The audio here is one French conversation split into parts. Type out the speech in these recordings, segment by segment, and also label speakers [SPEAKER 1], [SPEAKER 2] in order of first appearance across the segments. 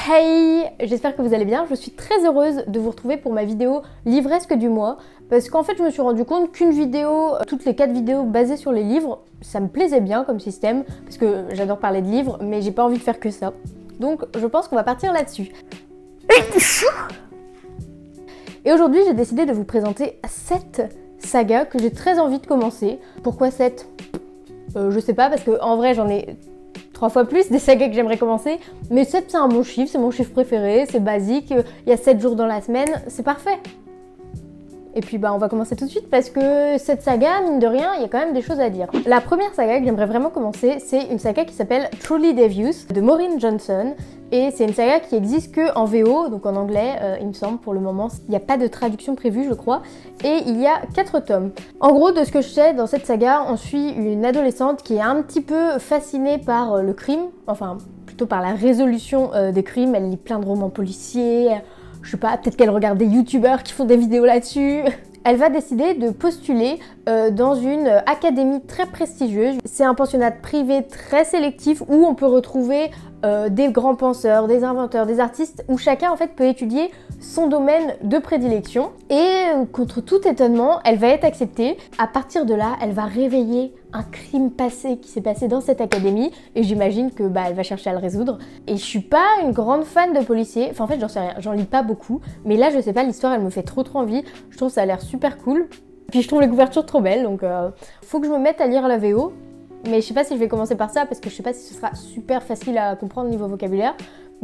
[SPEAKER 1] Hey, j'espère que vous allez bien. Je suis très heureuse de vous retrouver pour ma vidéo livresque du mois parce qu'en fait je me suis rendu compte qu'une vidéo, toutes les 4 vidéos basées sur les livres, ça me plaisait bien comme système parce que j'adore parler de livres mais j'ai pas envie de faire que ça. Donc je pense qu'on va partir là-dessus. Et aujourd'hui j'ai décidé de vous présenter 7 sagas que j'ai très envie de commencer. Pourquoi 7 je sais pas, parce qu'en vrai j'en ai 3 fois plus des sagas que j'aimerais commencer, mais 7 c'est un bon chiffre, c'est mon chiffre préféré, c'est basique, il y a 7 jours dans la semaine, c'est parfait. Et puis on va commencer tout de suite parce que cette saga, mine de rien, il y a quand même des choses à dire. La première saga que j'aimerais vraiment commencer, c'est une saga qui s'appelle Truly Devious de Maureen Johnson. Et c'est une saga qui existe que en VO, donc en anglais, il me semble, pour le moment. Il n'y a pas de traduction prévue, je crois. Et il y a 4 tomes. En gros, de ce que je sais, dans cette saga, on suit une adolescente qui est un petit peu fascinée par le crime. Enfin, plutôt par la résolution des crimes. Elle lit plein de romans policiers. Je sais pas, peut-être qu'elle regarde des youtubeurs qui font des vidéos là-dessus. Elle va décider de postuler dans une académie très prestigieuse. C'est un pensionnat privé très sélectif où on peut retrouver des grands penseurs, des inventeurs, des artistes, où chacun en fait peut étudier son domaine de prédilection. Et contre tout étonnement, elle va être acceptée. À partir de là, elle va réveiller un crime passé qui s'est passé dans cette académie et j'imagine que elle va chercher à le résoudre. Et je suis pas une grande fan de policiers, enfin en fait j'en sais rien, j'en lis pas beaucoup, mais là je sais pas, l'histoire elle me fait trop envie, je trouve ça a l'air super cool. Puis je trouve les couvertures trop belles, donc faut que je me mette à lire la VO, mais je sais pas si je vais commencer par ça parce que je sais pas si ce sera super facile à comprendre niveau vocabulaire.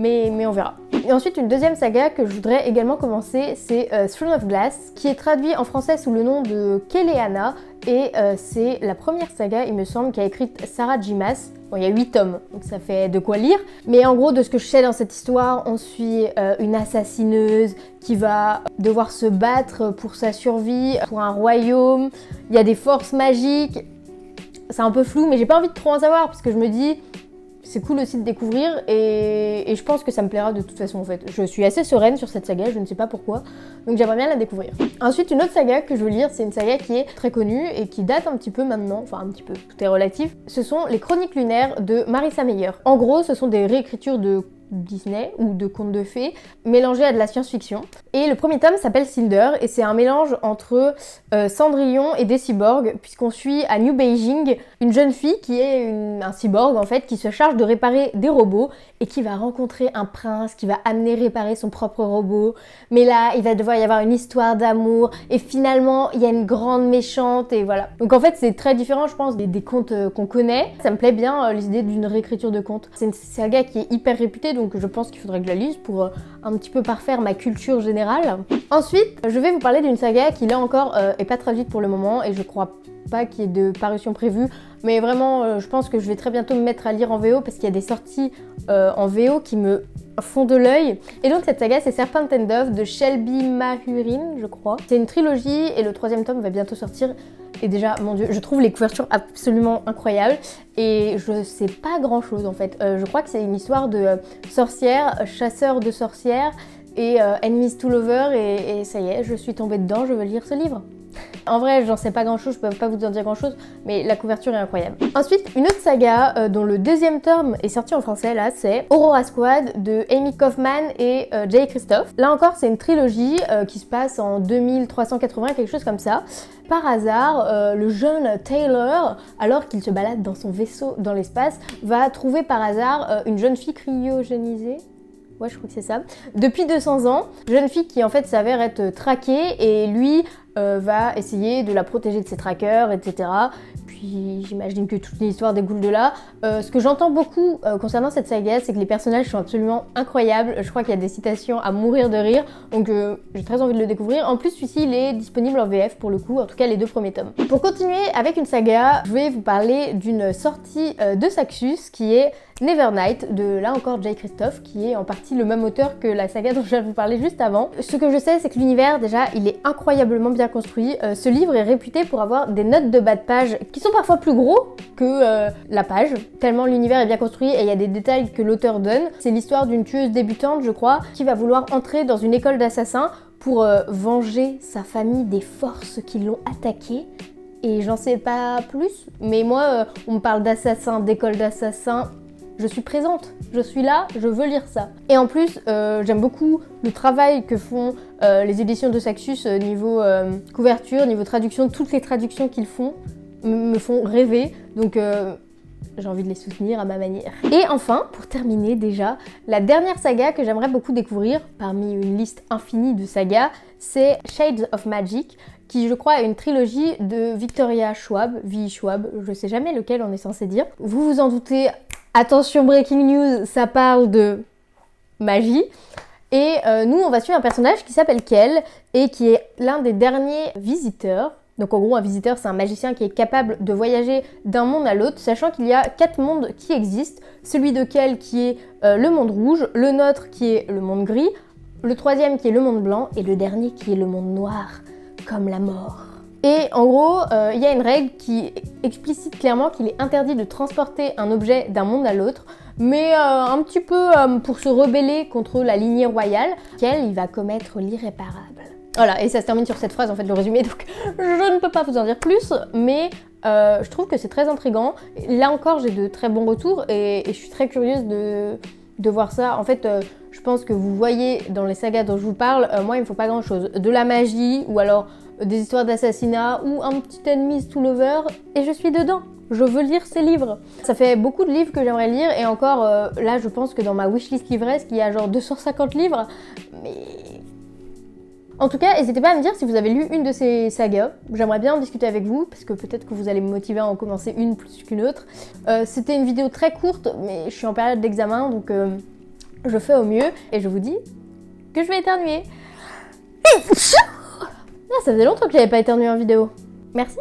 [SPEAKER 1] Mais on verra. Et ensuite, une deuxième saga que je voudrais également commencer, c'est Throne of Glass, qui est traduit en français sous le nom de Keleana. Et c'est la première saga, il me semble, qu'a écrite Sarah J. Maas. Bon, il y a 8 tomes, donc ça fait de quoi lire. Mais en gros, de ce que je sais dans cette histoire, on suit une assassineuse qui va devoir se battre pour sa survie, pour un royaume. Il y a des forces magiques. C'est un peu flou, mais j'ai pas envie de trop en savoir, parce que je me dis... C'est cool aussi de découvrir et je pense que ça me plaira de toute façon en fait. Je suis assez sereine sur cette saga, je ne sais pas pourquoi, donc j'aimerais bien la découvrir. Ensuite, une autre saga que je veux lire, c'est une saga qui est très connue et qui date un petit peu maintenant, enfin un petit peu, tout est relatif. Ce sont les Chroniques lunaires de Marissa Meyer. En gros, ce sont des réécritures de Disney ou de contes de fées mélangés à de la science-fiction. Et le premier tome s'appelle Cinder et c'est un mélange entre Cendrillon et des cyborgs puisqu'on suit à New Beijing une jeune fille qui est un cyborg en fait qui se charge de réparer des robots et qui va rencontrer un prince qui va amener réparer son propre robot. Mais là, il va devoir y avoir une histoire d'amour et finalement, il y a une grande méchante et voilà. Donc en fait, c'est très différent je pense des contes qu'on connaît. Ça me plaît bien l'idée d'une réécriture de contes. C'est une saga qui est hyper réputée donc je pense qu'il faudrait que je la lise pour un petit peu parfaire ma culture générale. Ensuite, je vais vous parler d'une saga qui là encore est pas traduite pour le moment et je crois pas qu'il y ait de parution prévue, mais vraiment je pense que je vais très bientôt me mettre à lire en VO parce qu'il y a des sorties en VO qui me font de l'œil. Et donc cette saga c'est Serpent and Dove de Shelby Mahurin je crois. C'est une trilogie et le 3e tome va bientôt sortir. Et déjà, mon dieu, je trouve les couvertures absolument incroyables et je sais pas grand chose en fait. Je crois que c'est une histoire de sorcières, chasseurs de sorcières et enemies to lovers et ça y est, je suis tombée dedans, je veux lire ce livre. En vrai, j'en sais pas grand chose, je peux pas vous en dire grand chose, mais la couverture est incroyable. Ensuite, une autre saga dont le 2e tome est sorti en français là, c'est Aurora Squad de Amy Kaufman et Jay Kristoff. Là encore, c'est une trilogie qui se passe en 2380, quelque chose comme ça. Par hasard, le jeune Taylor, alors qu'il se balade dans son vaisseau dans l'espace, va trouver par hasard une jeune fille cryogénisée. Ouais, je crois que c'est ça. Depuis 200 ans, jeune fille qui en fait s'avère être traquée et lui va essayer de la protéger de ses trackers, etc. Puis j'imagine que toute l'histoire découle de là. Ce que j'entends beaucoup concernant cette saga, c'est que les personnages sont absolument incroyables. Je crois qu'il y a des citations à mourir de rire, donc j'ai très envie de le découvrir. En plus, celui-ci, il est disponible en VF pour le coup, en tout cas les 2 premiers tomes. Pour continuer avec une saga, je vais vous parler d'une sortie de Saxus qui est Nevernight de là encore Jay Kristoff qui est en partie le même auteur que la saga dont je vais vous parler juste avant. Ce que je sais c'est que l'univers déjà il est incroyablement bien construit. Ce livre est réputé pour avoir des notes de bas de page qui sont parfois plus gros que la page, tellement l'univers est bien construit et il y a des détails que l'auteur donne. C'est l'histoire d'une tueuse débutante je crois qui va vouloir entrer dans une école d'assassins pour venger sa famille des forces qui l'ont attaquée. Et j'en sais pas plus, mais moi on me parle d'assassins, d'école d'assassins. je suis présente, je suis là, je veux lire ça. Et en plus, j'aime beaucoup le travail que font les éditions de Saxus niveau couverture, niveau traduction. Toutes les traductions qu'ils font me font rêver, donc j'ai envie de les soutenir à ma manière. Et enfin, pour terminer déjà, la dernière saga que j'aimerais beaucoup découvrir, parmi une liste infinie de sagas, c'est Shades of Magic, qui je crois est une trilogie de Victoria Schwab, V. Schwab, je sais jamais lequel on est censé dire. Vous vous en doutez, attention breaking news, ça parle de magie. Et nous, on va suivre un personnage qui s'appelle Kel et qui est l'un des derniers visiteurs. Donc en gros, un visiteur, c'est un magicien qui est capable de voyager d'un monde à l'autre, sachant qu'il y a 4 mondes qui existent. Celui de Kel qui est le monde rouge, le nôtre qui est le monde gris, le troisième qui est le monde blanc et le dernier qui est le monde noir, comme la mort. Et en gros, il y a une règle qui explicite clairement qu'il est interdit de transporter un objet d'un monde à l'autre, mais un petit peu pour se rebeller contre la lignée royale, Kel, il va commettre l'irréparable. Voilà, et ça se termine sur cette phrase en fait, le résumé, donc je ne peux pas vous en dire plus, mais je trouve que c'est très intriguant. Là encore, j'ai de très bons retours et je suis très curieuse de voir ça. En fait, je pense que vous voyez dans les sagas dont je vous parle, moi il me faut pas grand chose. De la magie, ou alors des histoires d'assassinat, ou un petit enemies to lover, et je suis dedans. Je veux lire ces livres. Ça fait beaucoup de livres que j'aimerais lire, et encore, là je pense que dans ma wishlist livresque, il y a genre 250 livres, mais... En tout cas, n'hésitez pas à me dire si vous avez lu une de ces sagas. J'aimerais bien en discuter avec vous, parce que peut-être que vous allez me motiver à en commencer une plus qu'une autre. C'était une vidéo très courte, mais je suis en période d'examen, donc je fais au mieux. Et je vous dis que je vais éternuer. Ah, ça faisait longtemps que j'avais pas éternué en vidéo. Merci.